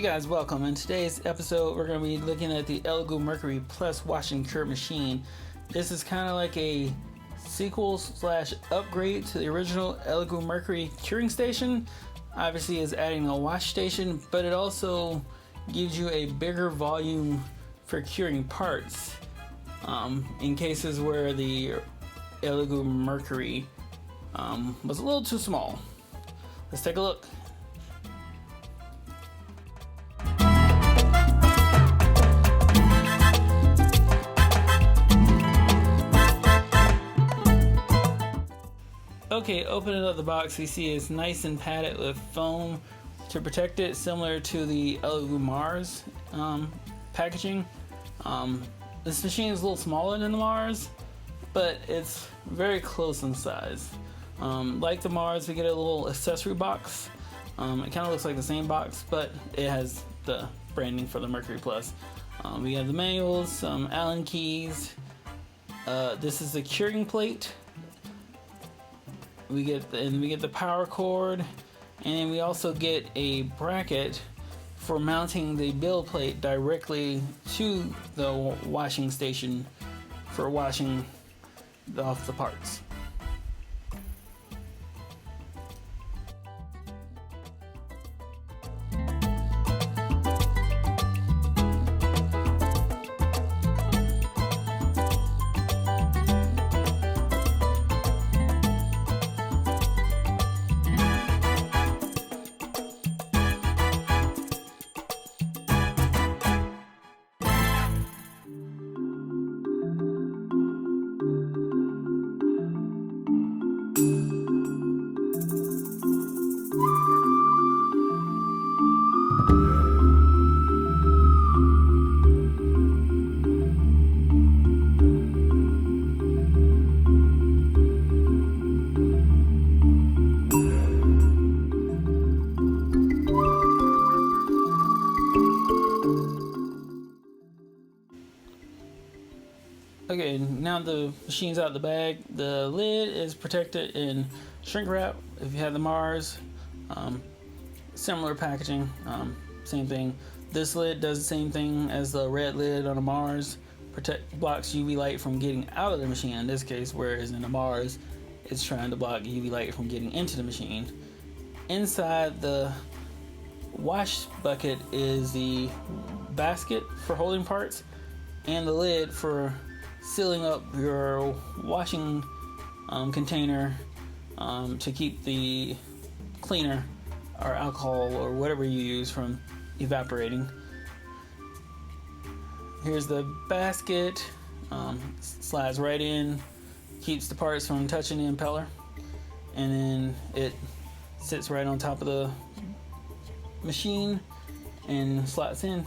guys, welcome. In today's episode we're going to be looking at the Elegoo Mercury Plus Wash and Cure machine. This is kind of like a sequel / upgrade to the original Elegoo Mercury curing station. Obviously it's adding a wash station, but it also gives you a bigger volume for curing parts in cases where the Elegoo Mercury was a little too small. Let's take a look. Okay, opening up the box, we see it's nice and padded with foam to protect it, similar to the Elegoo Mars packaging. This machine is a little smaller than the Mars, but it's very close in size. Like the Mars, we get a little accessory box. It kind of looks like the same box, but it has the branding for the Mercury Plus. We have the manuals, some Allen keys. This is the curing plate. We get the power cord, and we also get a bracket for mounting the build plate directly to the washing station for washing off the parts. Okay, now the machine's out of the bag. The lid is protected in shrink wrap. If you have the Mars, similar packaging, same thing. This lid does the same thing as the red lid on the Mars. Blocks UV light from getting out of the machine in this case, whereas in the Mars, it's trying to block UV light from getting into the machine. Inside the wash bucket is the basket for holding parts and the lid for sealing up your washing container to keep the cleaner or alcohol or whatever you use from evaporating. Here's the basket, slides right in, keeps the parts from touching the impeller, and then it sits right on top of the machine and slots in.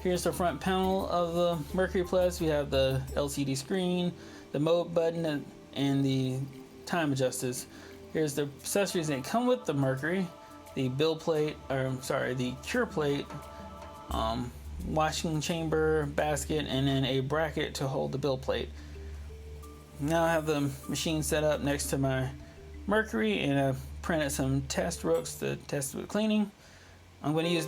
Here's the front panel of the Mercury Plus. We have the LCD screen, the mode button, and the time adjusters. Here's the accessories that come with the Mercury: the the cure plate, washing chamber, basket, and then a bracket to hold the build plate. Now I have the machine set up next to my Mercury, and I printed some test rooks to test with cleaning. I'm going to use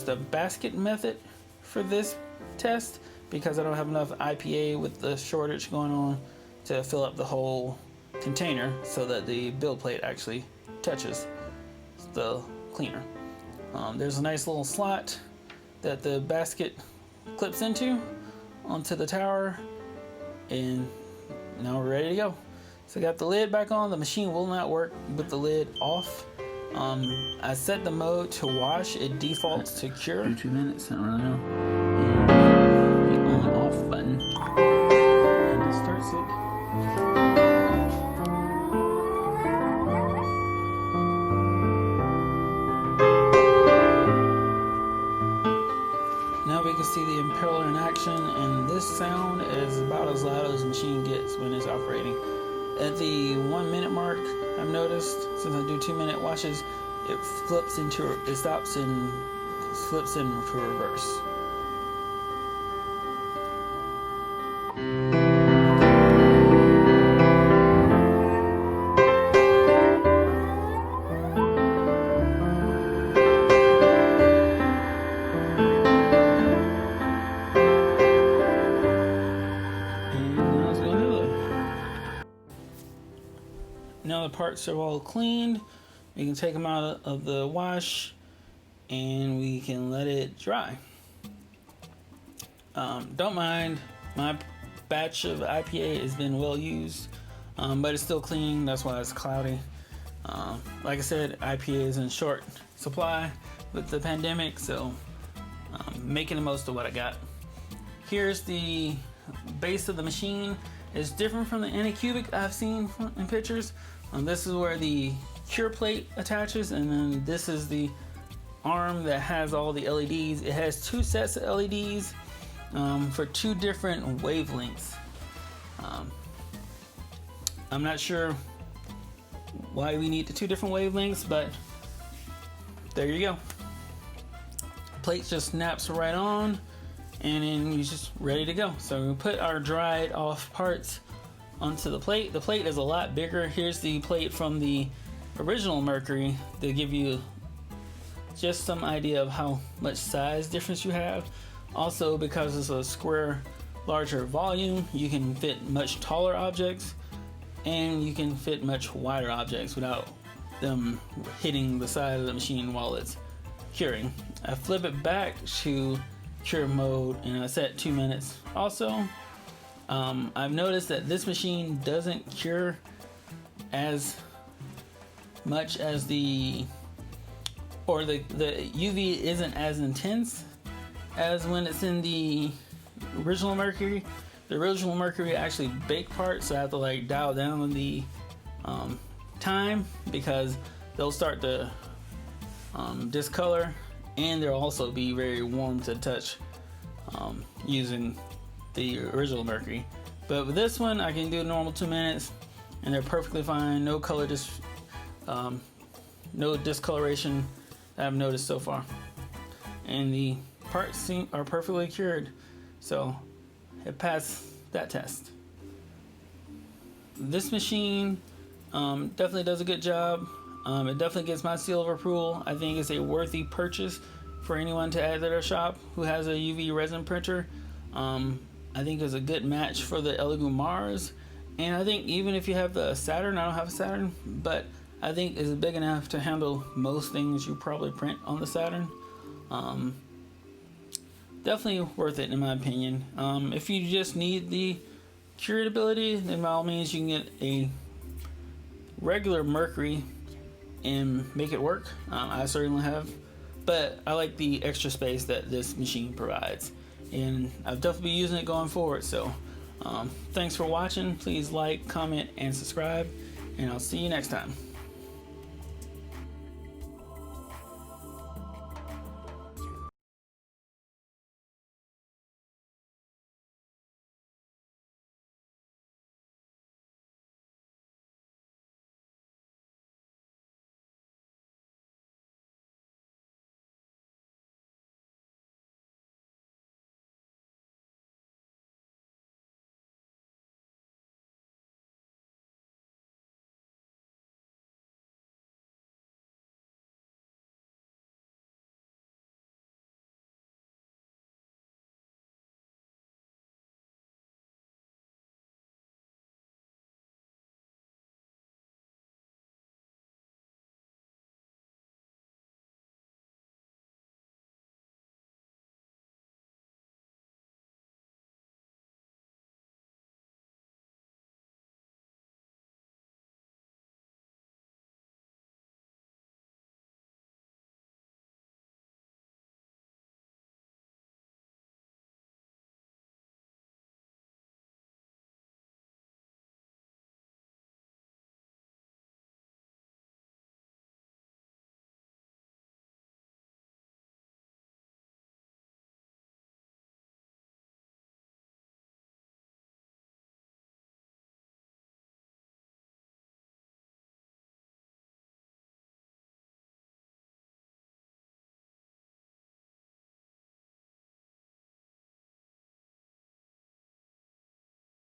the basket method for this test because I don't have enough IPA with the shortage going on to fill up the whole container so that the build plate actually touches the cleaner. There's a nice little slot that the basket clips onto the tower, and now we're ready to go. So I got the lid back on. The machine will not work with the lid off. I set the mode to wash. It defaults to cure. Do 2 minutes, I don't really know. And the on off button. And it starts it. Now we can see the impeller in action, and this sound is about as loud as the machine gets when it's operating. At the 1 minute mark, I've noticed, since I do 2 minute washes, it stops and flips into reverse. now the parts are all cleaned, we can take them out of the wash and we can let it dry. Don't mind, my batch of IPA has been well used, but it's still clean, that's why it's cloudy. Like I said, IPA is in short supply with the pandemic, so making the most of what I got. Here's the base of the machine. It's different from the Anycubic I've seen in pictures. This is where the cure plate attaches, and then this is the arm that has all the LEDs. It has two sets of LEDs for two different wavelengths. I'm not sure why we need the two different wavelengths, but there you go. Plate just snaps right on, and then you're just ready to go. So we put our dried off parts onto the plate. The plate is a lot bigger. Here's the plate from the original Mercury to give you just some idea of how much size difference you have. Also, because it's a square, larger volume, you can fit much taller objects and you can fit much wider objects without them hitting the side of the machine while it's curing. I flip it back to cure mode and I set 2 minutes. Also, I've noticed that this machine doesn't cure as much as the UV isn't as intense as when it's in the original Mercury. The original Mercury actually baked parts, so I have to like dial down the time because they'll start to discolor, and they'll also be very warm to touch using the original Mercury. But with this one, I can do normal 2 minutes, and they're perfectly fine. No color, no discoloration that I've noticed so far, and the parts are perfectly cured. So it passed that test. This machine definitely does a good job. It definitely gets my seal of approval. I think it's a worthy purchase for anyone to add to their shop who has a UV resin printer. I think it's a good match for the Elegoo Mars, and I think even if you have the Saturn, I don't have a Saturn, but I think it's big enough to handle most things you probably print on the Saturn. Definitely worth it in my opinion. If you just need the curatability, then by all means you can get a regular Mercury and make it work. I certainly have, but I like the extra space that this machine provides, and I'll definitely be using it going forward. So thanks for watching. Please like, comment, and subscribe, and I'll see you next time.